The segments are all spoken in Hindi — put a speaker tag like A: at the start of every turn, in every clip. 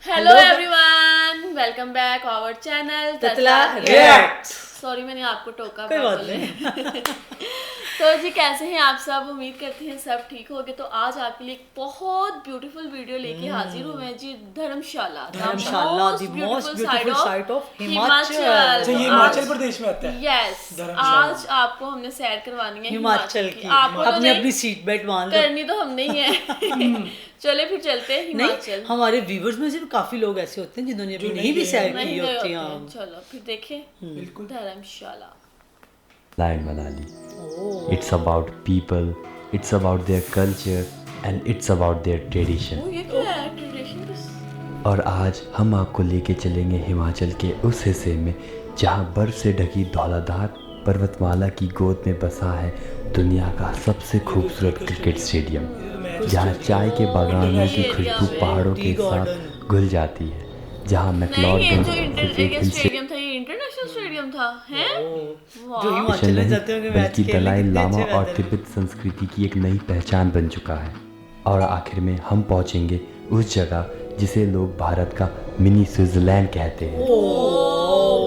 A: Hello everyone, welcome back our channel
B: ततला रिएक्ट।
A: सॉरी मैंने आपको टोका।
B: कोई बात नहीं।
A: तो जी कैसे हैं आप सब? उम्मीद करते हैं सब ठीक होंगे। तो आज आपके लिए एक बहुत ब्यूटीफुल वीडियो लेके हाजिर हुए हैं जी। Dharamshala
B: the most beautiful site of Himachal.
A: Himachal.
C: ये हिमाचल प्रदेश में आता है।
A: यस,
C: धर्मशाला।
A: आज आपको हमने सैर करवानी है
B: हिमाचल की।
A: आपको तो
B: अपनी
A: नहीं
B: अपनी सीट बेल्ट बांध लो।
A: करनी तो हमने ही है। चले फिर चलते हैं हिमाचल।
B: नहीं, हमारे व्यूवर्स में से काफी लोग ऐसे होते हैं जिन्होंने अभी नहीं भी सैर
A: नहीं
B: की
A: गए
B: होती
A: होते
B: है।
A: हैं। चलो फिर देखें
C: बिल्कुल।
A: धर्मशाला।
D: Lion Manali. It's about people, it's about their culture and it's about their tradition.
A: ये क्या है? ट्रेडिशन बस।
D: और आज हम आपको लेके चलेंगे हिमाचल के उस हिस्से में जहां बर्फ से ढकी धौलाधार पर्वतमाला की गोद में बसा है दुनिया का सबसे खूबसूरत क्रिकेट स्टेडियम, जहां चाय के बागानों की खुशबू पहाड़ों के साथ घुल जाती है, जहां
A: नहीं, ये
D: मैक्लोडगंज
A: जो
D: सिर्फ एक हिल
A: स्टेडियम था, ये इंटरनेशनल स्टेडियम था, हैं?
B: जो
A: वाह।
B: हिमाचल में जाते होंगे मैच
D: बल्कि
B: खेलने,
D: दलाई
B: कितने
D: लामा
B: अच्छे
D: और
B: weather है।
D: तिब्बत संस्कृति की एक नई पहचान बन चुका है। और आखिर में हम पहुंचेंगे उस जगह जिसे लोग भारत का मिनी स्विट्जरलैंड कहते हैं।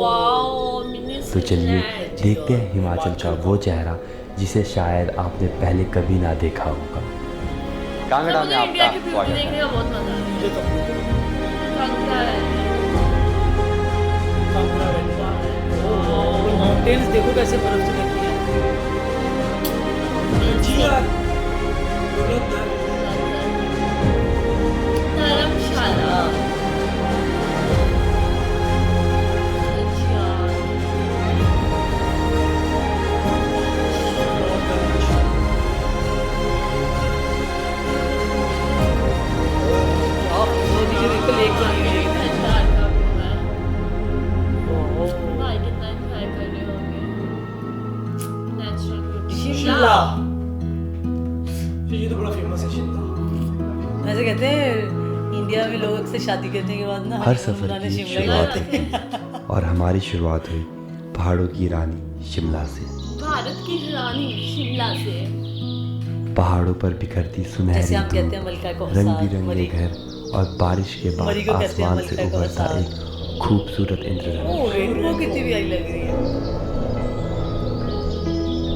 A: वाओ, मिनी
D: तो चलिए
A: स्विट्जरलैंड।
D: देखते हैं हिमाचल का वो चेहरा जिसे शायद आपने पहले कभी ना देखा होगा। कांगड़ा
A: मुझे
D: में
A: इंडिया
D: आपका
A: की ब्यूटी
D: स्वागत
A: देखने
D: है।
A: का बहुत मजा आता
B: मुझे तो
A: है। कांगड़ा है।
B: माउंटेन्स देखो कैसे बर्फ से ढकी है।
A: धर्मशाला। अच्छा।
B: आप वो नीचे देखो लेक बनी हुई है।
A: भंडार का व्यू है।
B: ओह,
A: भाई कितना एंजॉय कर रहे होंगे नेचुरल ब्यूटी।
B: शिमला।
C: ये तो बड़ा फेमस है शिमला।
B: ऐसे कहते हैं इंडिया में लोग अक्सर शादी करने के बाद ना
D: हर
B: honeymoon
D: सफर
B: मनाने
D: की
B: शिमला
D: शुरुआत
B: जाते हैं।
D: और हमारी शुरुआत हुई पहाड़ों की रानी शिमला से।
A: भारत की रानी शिमला से।
D: पहाड़ों पर बिखरती
B: जैसे
D: सुनहरी
B: हम कहते हैं
D: धूप,
B: मलका को
D: रंग
B: हसार,
D: बिरंगे
B: मरी-
D: घर और बारिश के बाद
B: मरी को कहते हैं
D: आसमान से
B: मलका को
D: उभरता
B: हसार।
D: एक खूबसूरत इंद्रधनुष।
B: ओह, रेनबो कितनी भी आई लग रही है।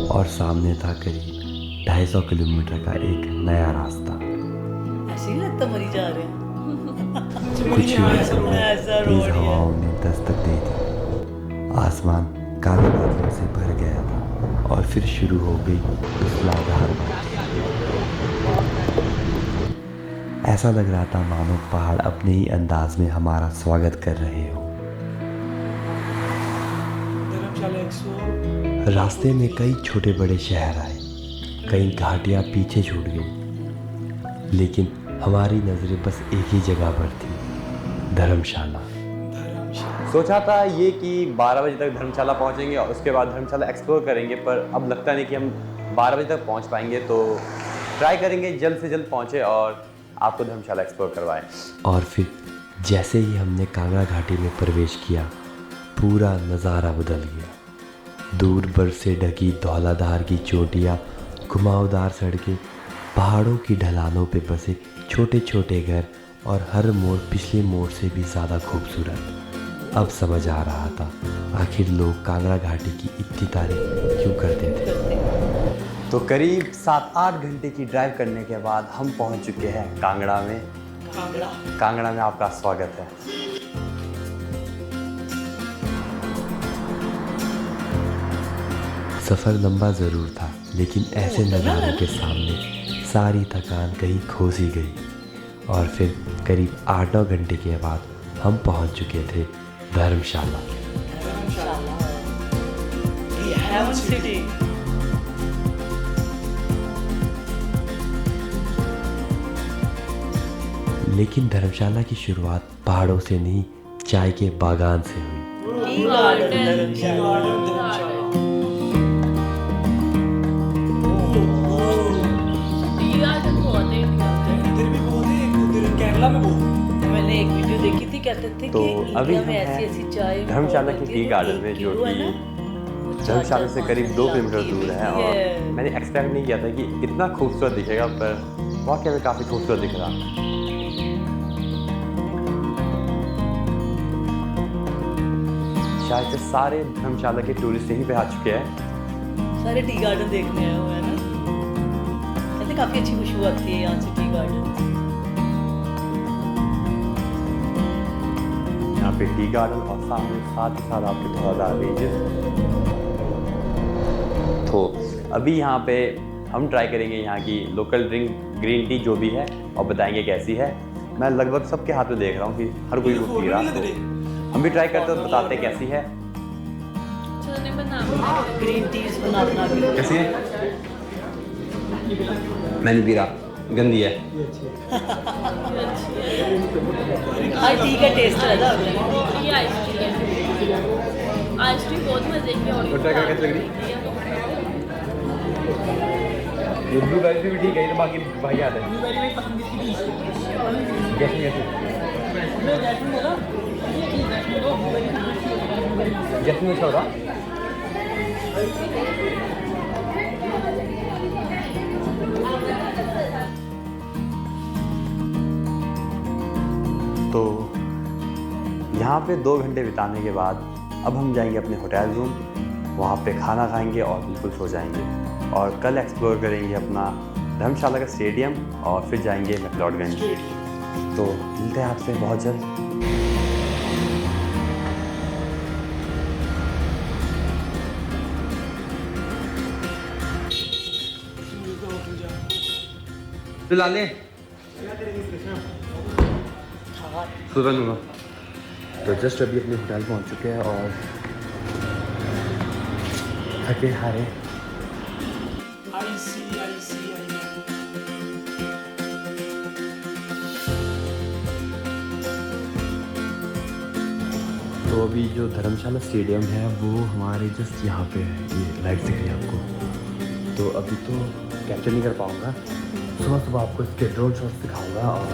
D: और सामने था करीब 250 किलोमीटर का एक नया रास्ता।
B: ऐसे ही लगता मरी जा रहे हैं।
D: कुछ ही
B: ऐसा
D: तेज
B: रोड है।
D: हवाओं ने दस्तक दी थी। आसमान काले बादलों से भर गया था और फिर शुरू हो गई मूसलाधार बारिश। ऐसा लग रहा था मानो पहाड़ अपने ही अंदाज में हमारा स्वागत कर रहे हो।
C: धर्मशाला 100।
D: रास्ते में कई छोटे बड़े शहर आए, कई घाटियां पीछे छूट गई, लेकिन हमारी नजरें बस एक ही जगह पर थी, धर्मशाला।
E: सोचा था ये कि 12 बजे तक धर्मशाला पहुंचेंगे और उसके बाद धर्मशाला एक्सप्लोर करेंगे, पर अब लगता नहीं कि हम 12 बजे तक पहुंच पाएंगे। तो ट्राई करेंगे जल्द से जल्द पहुंचे और आपको धर्मशाला एक्सप्लोर करवाएं।
D: और फिर जैसे ही हमने कांगड़ा घाटी में प्रवेश किया, पूरा नज़ारा बदल गया। दूर बर्फ से ढकी धौलाधार की चोटियाँ, घुमावदार सड़कें, पहाड़ों की ढलानों पे बसे छोटे छोटे घर और हर मोड़ पिछले मोड़ से भी ज़्यादा खूबसूरत। अब समझ आ रहा था आखिर लोग कांगड़ा घाटी की इतनी तारीफ क्यों करते थे।
E: तो करीब 7-8 घंटे की ड्राइव करने के बाद हम पहुंच चुके हैं कांगड़ा में। कांगड़ा में आपका स्वागत है।
D: सफ़र लंबा ज़रूर था, लेकिन ऐसे नज़ारों के सामने सारी थकान कहीं खो सी गई। और फिर करीब 8-9 घंटे के बाद हम पहुंच चुके थे धर्मशाला।
B: Haven city.
D: लेकिन धर्मशाला की शुरुआत पहाड़ों से नहीं, चाय के बागान से हुई।
B: टी गार्डन धर्मशाला।
A: टी गार्डन बहुत है इंडिया में।
C: इधर भी बहुत है, एक उधर केरला में बहुत है।
B: मैंने एक वीडियो देखी थी, कहते थे
E: तो
B: कि
E: अभी
B: इंडिया में
E: हम
B: ऐसी
E: हैं
B: ऐसी चाय
E: धर्मशाला की
B: होती
E: टी
B: है,
E: गार्डन
B: एक
E: में, जो
B: किलो है
E: कि
B: ना,
E: धर्मशाला से करीब 2 किलोमीटर दूर है। और
B: है।
E: मैंने एक्सपेक्ट नहीं किया था कि इतना खूबसूरत दिखेगा, पर वाकई में काफ़ी खूबसूरत दिख रहा। शायद से सारे धर्मशाला के टूरिस्ट यहीं पे आ चुके हैं।
B: सारे टी गार्डन देखने आए हुए हैं ना, कहते काफ़ी अच्छी खुशबू आती है यहाँ से टी गार्डन।
E: यहाँ पे टी गार्डन और साथ ही साथ आपके धौलाधार रेंजेस। तो अभी यहाँ पे हम ट्राई करेंगे यहाँ की लोकल ड्रिंक ग्रीन टी जो भी है और बताएंगे कैसी है। मैं लगभग सबके हाथ में देख रहा हूँ कि हर कोई वो पी रहा है, तो हम भी ट्राई करते हैं, बताते हैं कैसी है।
A: चलो नहीं बना
B: ग्रीन टीज बना के
E: कैसी है? मैंने पी रहा, गंदी है।
B: हर टी का टेस्ट अलग है।
A: ये आइस टी बहुत मजे की और
E: तो ट्राई करके कैसी लग रही? ये ब्लूबेरी भी ठीक है, ये तो बाकी भाई याद है। जैस्मिन जैस्मिन अच्छा होगा। तो यहाँ पे 2 घंटे बिताने के बाद अब हम जाएंगे अपने होटल रूम, वहाँ पे खाना खाएंगे और बिल्कुल सो जाएंगे। और कल एक्सप्लोर करेंगे अपना धर्मशाला का स्टेडियम और फिर जाएंगे मैक्लोडगंज। तो मिलते हैं आपसे बहुत जल्द। तो लाले सुबह लूँगा। तो जस्ट अभी अपने होटल पहुँच चुके हैं और थके हारे। तो अभी जो धर्मशाला स्टेडियम है वो हमारे जस्ट यहाँ पे है, ये लाइट दिख रही है आपको। तो अभी तो कैप्चर नहीं कर पाऊँगा, सुबह सुबह आपको इसके ड्रोन शॉट्स दिखाऊंगा और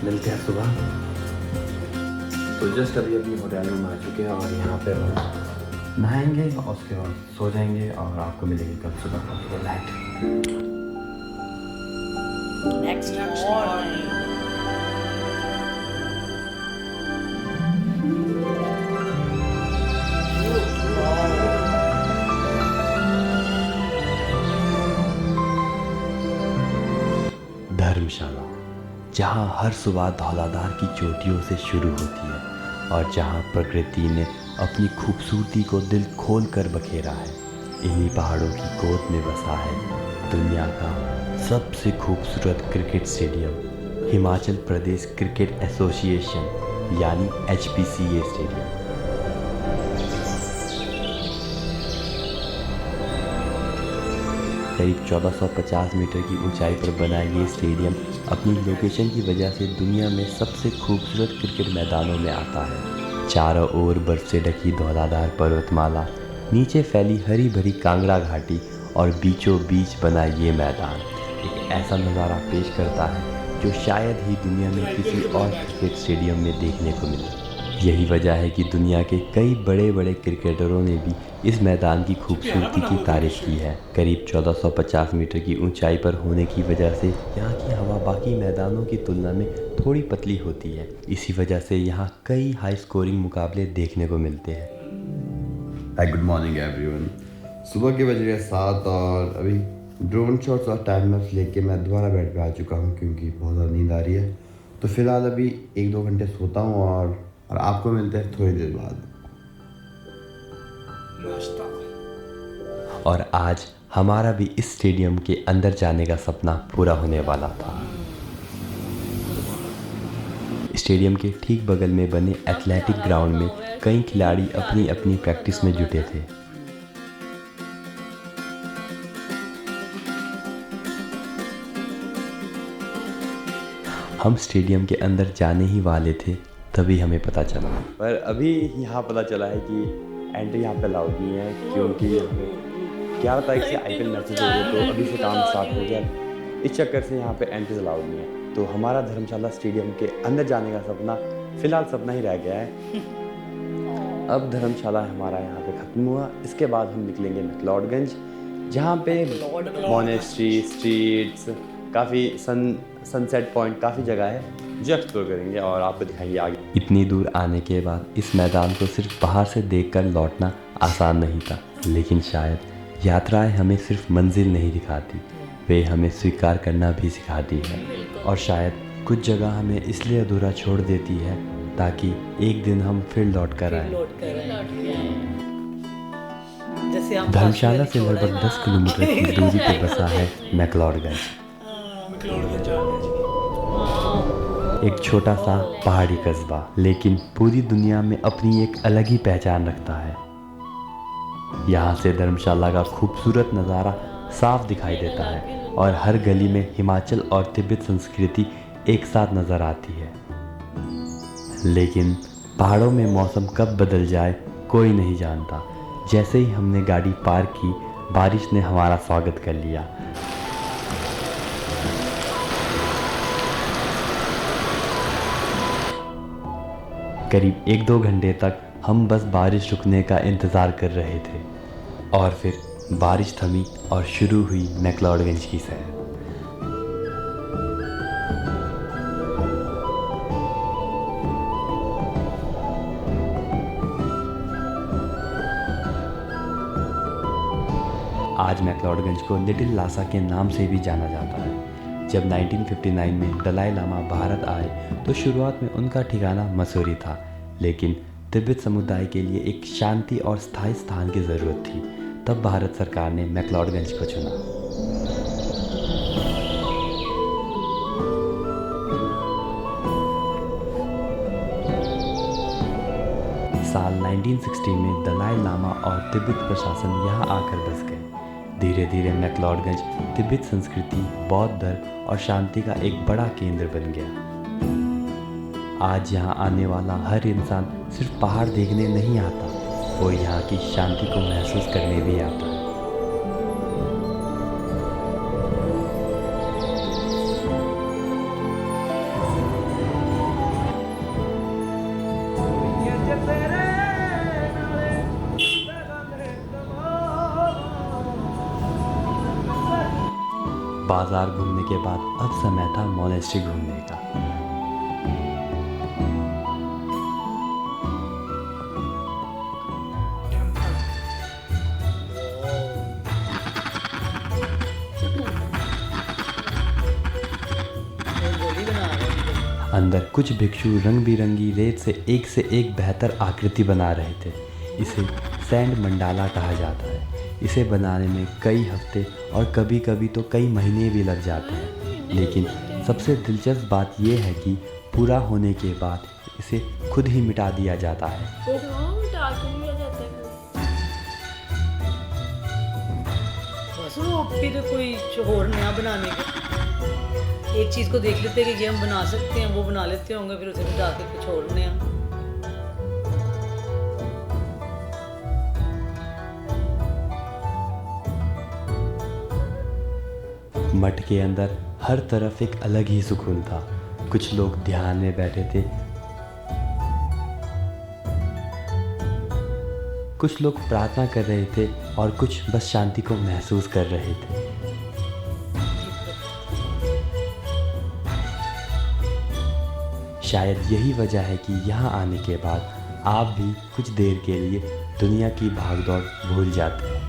E: मिलते हैं सुबह। तो जस्ट अभी अपनी होटल रूम आ चुके हैं और यहाँ पे हम नहाएंगे और उसके बाद सो जाएंगे और आपको मिलेंगे कल सुबह लाइट।
B: नेक्स्ट मॉर्निंग
D: धर्मशाला, जहाँ हर सुबह धौलाधार की चोटियों से शुरू होती है और जहाँ प्रकृति ने अपनी खूबसूरती को दिल खोल कर बखेरा है। इन्हीं पहाड़ों की गोद में बसा है दुनिया का सबसे खूबसूरत cricket stadium, Himachal Pradesh cricket association यानी HPCA स्टेडियम। करीब 1450 मीटर की ऊंचाई पर बना ये स्टेडियम अपनी लोकेशन की वजह से दुनिया में सबसे खूबसूरत क्रिकेट मैदानों में आता है। चारों ओर बर्फ से ढकी धौलाधार पर्वतमाला, नीचे फैली हरी भरी कांगड़ा घाटी और बीचों बीच बना ये मैदान एक ऐसा नज़ारा पेश करता है जो शायद ही दुनिया में किसी और क्रिकेट स्टेडियम में देखने को मिले। यही वजह है कि दुनिया के कई बड़े बड़े क्रिकेटरों ने भी इस मैदान की खूबसूरती की तारीफ की है। करीब 1450 मीटर की ऊंचाई पर होने की वजह से यहाँ की हवा बाकी मैदानों की तुलना में थोड़ी पतली होती है। इसी वजह से यहाँ कई हाई स्कोरिंग मुकाबले देखने को मिलते हैं।
F: Good morning everyone. सुबह के बज रहे 7 और अभी ड्रोन शॉट्स और टाइम लैप्स लेके मैं दोबारा बेड पे आ चुका हूँ क्योंकि बहुत ज़्यादा नींद आ रही है। तो फिलहाल अभी 1-2 घंटे सोता हूँ और आपको मिलते हैं थोड़ी देर बाद।
D: और आज हमारा भी इस स्टेडियम के अंदर जाने का सपना पूरा होने वाला था। स्टेडियम के ठीक बगल में बने एथलेटिक ग्राउंड में कई खिलाड़ी अपनी अपनी प्रैक्टिस में जुटे थे। हम स्टेडियम के अंदर जाने ही वाले थे तभी हमें पता चला।
E: पर अभी यहाँ पता चला है कि एंट्री यहाँ पे अलाउड नहीं है क्योंकि 11 तारीख से IPL मैचेस हो गए, तो अभी से काम स्टार्ट हो गया। इस चक्कर से यहाँ पे एंट्रीज अलाउड नहीं है। तो हमारा धर्मशाला स्टेडियम के अंदर जाने का सपना फ़िलहाल सपना ही रह गया है। अब धर्मशाला हमारा यहाँ पे ख़त्म हुआ। इसके बाद हम निकलेंगे मैक्लोडगंज, जहाँ पे मॉनेस्ट्री, स्ट्रीट्स, काफ़ी सनसेट पॉइंट, काफ़ी जगह है। जो एक्सप्लोर करेंगे और आपको दिखाएंगे आगे।
D: इतनी दूर आने के बाद इस मैदान को सिर्फ बाहर से देखकर लौटना आसान नहीं था, लेकिन शायद यात्राएं हमें सिर्फ मंजिल नहीं दिखाती, वे हमें स्वीकार करना भी सिखाती है। और शायद कुछ जगह हमें इसलिए अधूरा छोड़ देती है ताकि एक दिन हम फिर लौट कर आए।
B: जैसे हम
D: धर्मशाला से लगभग 10 किलोमीटर की दूरी पर बसा है मैक्लोडगंज।
C: मैक्लोडगंज आ गए जी।
D: एक छोटा सा पहाड़ी कस्बा, लेकिन पूरी दुनिया में अपनी एक अलग ही पहचान रखता है। यहाँ से धर्मशाला का खूबसूरत नज़ारा साफ दिखाई देता है और हर गली में हिमाचल और तिब्बत संस्कृति एक साथ नज़र आती है। लेकिन पहाड़ों में मौसम कब बदल जाए कोई नहीं जानता। जैसे ही हमने गाड़ी पार की, बारिश ने हमारा स्वागत कर लिया। करीब 1-2 घंटे तक हम बस बारिश रुकने का इंतज़ार कर रहे थे और फिर बारिश थमी और शुरू हुई मैक्लोडगंज की सैर। आज मैक्लोडगंज को लिटिल लासा के नाम से भी जाना जाता है। जब 1959 में दलाई लामा भारत आए तो शुरुआत में उनका ठिकाना मसूरी था, लेकिन तिब्बत समुदाय के लिए एक शांति और स्थायी स्थान की ज़रूरत थी। तब भारत सरकार ने मैक्लोडगंज को चुना। साल 1960 में दलाई लामा और तिब्बत प्रशासन यहाँ आकर बस गए। धीरे धीरे मैक्लोडगंज तिब्बत संस्कृति, बौद्ध धर्म और शांति का एक बड़ा केंद्र बन गया। आज यहाँ आने वाला हर इंसान सिर्फ पहाड़ देखने नहीं आता, वो यहाँ की शांति को महसूस करने भी आता है। बाजार घूमने के बाद अब समय था मोनेस्ट्री घूमने का। अंदर कुछ भिक्षु रंग बिरंगी रेत से एक बेहतर आकृति बना रहे थे। इसे सैंड मंडाला कहा जाता है। इसे बनाने में कई हफ्ते और कभी कभी तो कई महीने भी लग जाते हैं, लेकिन सबसे दिलचस्प बात यह है कि पूरा होने के बाद इसे खुद ही मिटा दिया जाता है।
B: बस वो फिर कोई और नया बनाने का एक चीज़ को देख लेते हैं कि ये हम बना सकते हैं, वो बना लेते होंगे, फिर उसे मिटा के कुछ और नया।
D: मठ के अंदर हर तरफ एक अलग ही सुकून था। कुछ लोग ध्यान में बैठे थे, कुछ लोग प्रार्थना कर रहे थे और कुछ बस शांति को महसूस कर रहे थे। शायद यही वजह है कि यहाँ आने के बाद आप भी कुछ देर के लिए दुनिया की भागदौड़ भूल जाते हैं।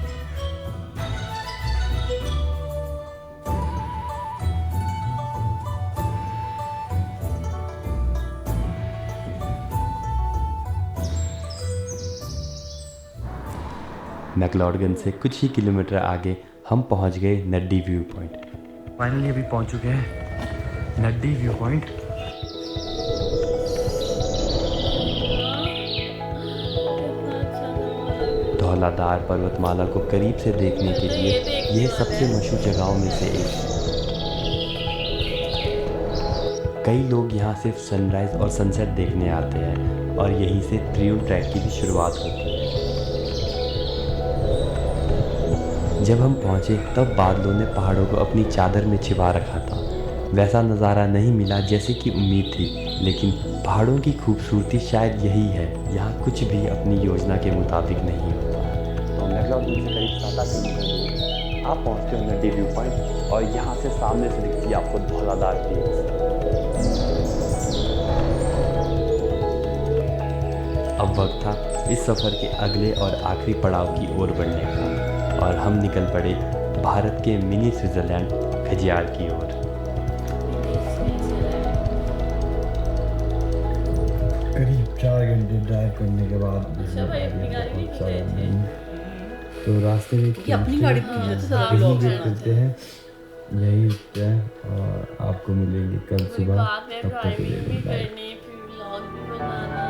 D: मैक्लोडगंज से कुछ ही किलोमीटर आगे हम पहुंच गए नड्डी व्यू पॉइंट। फाइनली अभी पहुंच चुके हैं नड्डी व्यू पॉइंट। धौलाधार पर्वतमाला को करीब से देखने के लिए यह सबसे मशहूर जगहों में से एक है। कई लोग यहाँ सिर्फ सनराइज और सनसेट देखने आते हैं और यहीं से ट्रियूम ट्रैक की भी शुरुआत होती है। जब हम पहुँचे तब बादलों ने पहाड़ों को अपनी चादर में छिपा रखा था। वैसा नज़ारा नहीं मिला जैसे कि उम्मीद थी, लेकिन पहाड़ों की खूबसूरती शायद यही है, यहाँ कुछ भी अपनी योजना के मुताबिक नहीं होता। तो मैक्लोडगंज से करीब 7-8 किलोमीटर दूर आप पहुँचते हो नड्डी व्यू पॉइंट और यहाँ से सामने से दिखती है आपको धौलाधार पीक। अब वक्त था इस सफ़र के अगले और आखिरी पड़ाव की ओर बढ़ने का और हम निकल पड़े भारत के मिनी स्विट्ज़रलैंड खजियार की ओर।
F: करीब 4 घंटे ड्राइव करने के बाद
A: अच्छा भाई, अपनी गाड़ी नहीं गए थे?
F: तो रास्ते में
B: कि अपनी गाड़ी पूछ लेते थे आप
F: यही
B: लोग।
F: वेट करते हैं, यही रुकते हैं और आपको मिलेंगे कल सुबह।
A: बाद में
F: तब तक के लिए
A: ड्राइविंग भी
F: बाय।
A: करनी, फिर व्लॉग भी बनाना,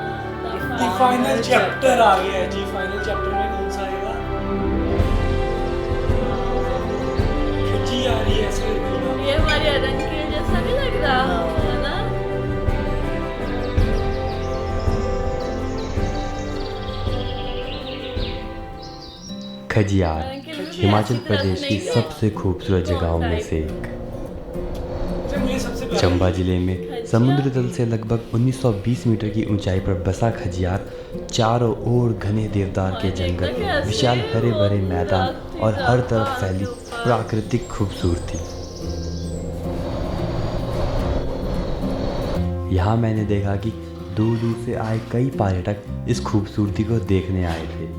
C: जी फाइनल चैप्टर आ गया है जी। फाइनल चैप्टर में कौन सा आएगा? खिची आ रही है ऐसे करके ना।
A: ये हमारे अदन के जैसा नहीं लग रहा है ना?
D: खजियार
A: अदन के लिए भी
D: हिमाचल
A: अच्छी तरह से
D: प्रदेश की
A: नहीं
D: सबसे खूबसूरत जगहों में से एक।
C: अच्छा, मुझे सबसे प्यारा
D: चंबा जिले में समुद्र तल से लगभग 1920 मीटर की ऊंचाई पर बसा खजियार चारों ओर घने देवदार के जंगल, विशाल हरे भरे मैदान और हर तरफ फैली प्राकृतिक खूबसूरती। यहाँ मैंने देखा कि दूर दूर से आए कई पर्यटक इस खूबसूरती को देखने आए थे।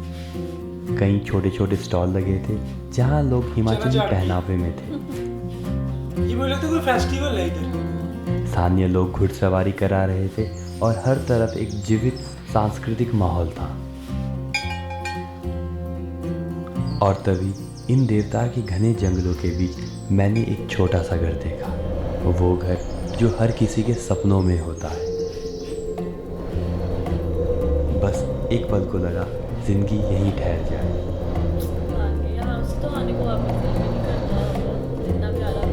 D: कई छोटे छोटे स्टॉल लगे थे जहाँ लोग हिमाचली पहनावे में थे।
C: ये मुझे लगता है कोई फेस्टिवल है इधर।
D: स्थानीय लोग घुड़सवारी करा रहे थे और हर तरफ एक जीवित सांस्कृतिक माहौल था। और तभी इन देवदार के घने जंगलों के बीच मैंने एक छोटा सा घर देखा, वो घर जो हर किसी के सपनों में होता है। बस एक पल को लगा जिंदगी यहीं ठहर जाए।
A: यहाँ से तो आने को वापस दिल भी नहीं करता, इतना प्यारा है।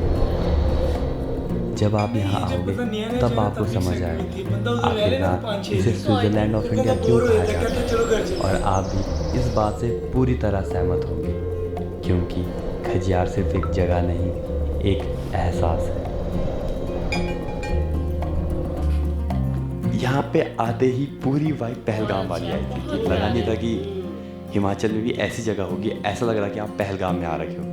D: जब आप यहाँ आओगे तब आपको समझ आएगा आखिरकार इसे स्विट्ज़रलैंड ऑफ इंडिया क्यों कहा जाता है। और आप भी इस बात से पूरी तरह सहमत होंगे, क्योंकि खजियार सिर्फ एक जगह नहीं, एक एहसास है। यहाँ पे आते ही पूरी वाइब पहलगाम वाली आई थी। लगा नहीं था कि हिमाचल में भी ऐसी जगह होगी, ऐसा लग रहा कि आप पहलगाम में आ रखे हो।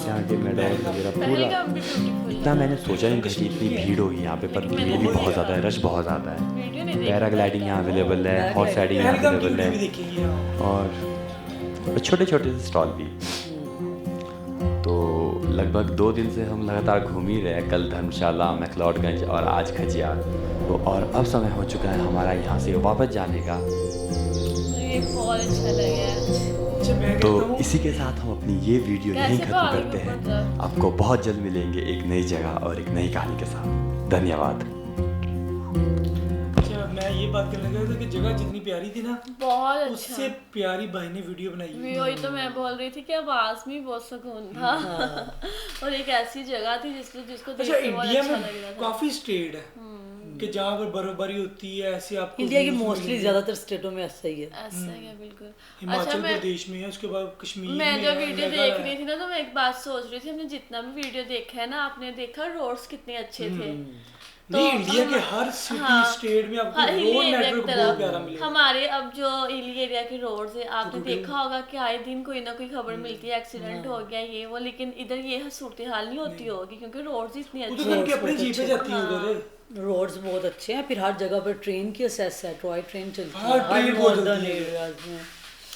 D: यहाँ के मैदान वगैरह पूरा
A: पहलगाम भी beautiful है।
D: इतना मैंने सोचा नहीं था कि इतनी भीड़ होगी यहाँ पे, पर भीड़ भी बहुत ज़्यादा है, रश बहुत ज़्यादा है।
A: वीडियो नहीं देखी।
D: पैराग्लाइडिंग यहाँ अवेलेबल है, हॉर्स राइडिंग यहाँ
C: पहलगाम की
D: अवेलेबल
C: वीडियो भी
D: है
C: देखेंगे यहाँ।
D: और छोटे छोटे से स्टॉल भी। तो लगभग 2 दिन से हम लगातार घूम ही रहे हैं, कल धर्मशाला, मैक्लोडगंज और आज खजियार। तो और अब समय हो चुका है हमारा यहाँ से वापस जाने का।
A: ये बहुत अच्छा लगा।
C: अच्छा, मैं
D: तो
C: कहता हूँ
D: इसी के साथ हम अपनी ये वीडियो यहीं
A: कैसे
D: खत्म
A: भागे
D: करते हैं।
A: मतलब?
D: आपको बहुत जल्द मिलेंगे एक नई जगह और एक नई कहानी के साथ। धन्यवाद।
C: अच्छा, मैं ये बात करने लगा था कि जगह जितनी प्यारी थी ना,
A: बहुत अच्छा।
C: उससे प्यारी भाई ने वीडियो बनाई है।
A: वही तो मैं बोल रही थी कि आवाज में बहुत सुकून था। और एक ऐसी जगह थी जिसको देख
C: अच्छा,
A: के बहुत
C: इंडिया
A: अच्छा
C: में
A: लग रहा था।
C: काफी स्टेट है कि जहाँ पर बर्फबारी होती है, ऐसे आपको
B: इंडिया की
C: views
B: मोस्टली
C: मिलेंगे।
B: ज्यादातर स्टेटों में ऐसा ही है।
A: ऐसा ही है बिल्कुल।
C: हिमाचल
A: अच्छा,
C: प्रदेश में है, उसके बाद कश्मीर
A: मैं
C: में
A: जब
C: है,
A: वीडियो
C: मेघालय
A: देख
C: है।
A: रही थी ना, तो मैं एक बात सोच रही थी, हमने जितना भी वीडियो देखा है ना, आपने देखा रोड्स कितने अच्छे थे।
C: नहीं, इंडिया के हर सिटी स्टेट में आपको
A: हिली
C: रोड
A: एरिया
C: नेटवर्क
A: की
C: बहुत प्यारा
A: तरफ
C: मिलेगा।
A: हमारे अब जो हिली एरिया के रोड्स है, आपने देखा होगा कि आए दिन कोई ना कोई खबर मिलती है, एक्सीडेंट हो गया ये वो, लेकिन इधर ये सूरत हाल नहीं होती होगी क्योंकि रोड्स इतनी अच्छी
C: उधर उनकी अपनी जीपें जाती हैं उधर।
B: रोड्स बहुत अच्छे हैं, फिर हर जगह पर ट्रेन की एक्सेस है, टॉय ट्रेन चलती
C: हाँ,
B: है
C: ट्रेन
B: हर
C: बहुत
B: मॉडर्न
C: चलती है।
B: एरियाज में।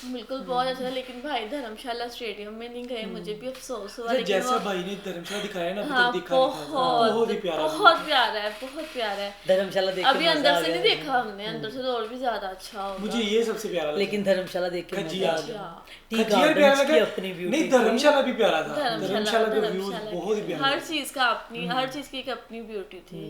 A: बिल्कुल बहुत अच्छा था। लेकिन भाई धर्मशाला स्टेडियम में नहीं गए, मुझे भी अफसोस हुआ।
C: अच्छा,
A: लेकिन
C: जैसा
A: वो
C: भाई ने धर्मशाला दिखाया ना, अभी
A: हाँ,
C: तक देखा नहीं था। बहुत ही प्यारा
A: बहुत प्यारा है, बहुत प्यारा है।
B: धर्मशाला देख के
A: अभी
B: मजा
A: अंदर
B: आ
A: से नहीं
B: गया।
A: देखा हमने, अंदर से तो और भी ज्यादा अच्छा होगा।
C: मुझे ये सबसे प्यारा लगा।
B: लेकिन धर्मशाला देख के मजा आ
C: खजियार
B: गया।
A: हाँ।
B: टी
C: खजियार प्यारा
B: गार्डन्स की
C: लगा।
B: अपनी ब्यूटी
C: नहीं, धर्मशाला भी प्यारा था। धर्मशाला के व्यूज
A: धर्मशाला
C: बहुत ही
A: की
C: प्यारे
A: हर
C: थे।
A: चीज का अपनी, हर चीज की एक अपनी ब्यूटी थी।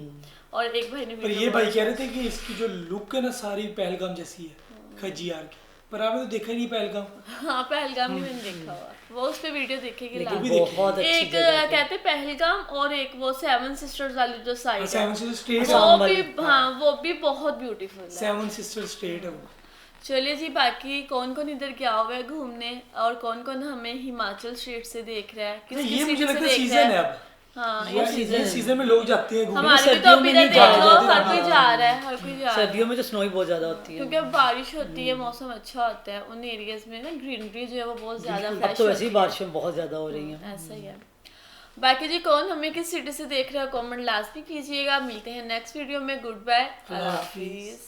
A: और एक भाई ने
C: पर
A: video
C: ये भाई
A: बहुत
C: कह रहे थे कि इसकी जो लुक है ना, सारी पहलगाम जैसी है खजियार की। पर आपने तो देखा ही नहीं पहलगाम।
A: हाँ, पहलगाम भी मैंने देखा हुआ, वो उस पे वीडियो देखेगी
B: लेकिन
A: लास्ट।
B: बहुत अच्छी
A: एक
B: जगह थी।
A: कहते पहलगाम और एक वो 7 सिस्टर्स वाली जो साइड है,
C: सेवन सिस्टर स्टेट
A: वो भी, हाँ वो भी बहुत ब्यूटीफुल है।
C: 7 सिस्टर स्टेट है वो।
A: चलिए जी, बाकी कौन कौन इधर गया हुआ है घूमने और कौन कौन हमें हिमाचल स्टेट से देख रहा है, किस
C: ये
A: किस
C: मुझे
A: city से
C: लगता है
A: देख
C: सीजन
A: रहा
C: है
A: है।
C: अब।
A: हाँ,
C: ये सीजन में लोग जाते हैं घूमने।
A: हमारे भी तो
B: सर्दियों
A: अभी
B: में
A: इधर
B: नहीं
A: देख लो,
C: जाते,
A: हर कोई जा रहा है, हर कोई जा रहा है।
B: सर्दियों में तो स्नो ही बहुत ज्यादा होती है।
A: क्योंकि अब बारिश होती है, मौसम अच्छा होता है, उन एरियाज में ना ग्रीनरी जो है वो बहुत ज्यादा
B: अब
A: फ्रेश
B: तो
A: होती
B: वैसे ही बारिशें बहुत ज्यादा हो रही हैं।
A: है। ऐसा ही है। बाकी जी, कौन हमें किस सिटी से देख रहा है कमेंट लास्ट में कीजिएगा। मिलते हैं नेक्स्ट वीडियो में। गुड बाय, अल्लाह हाफिज।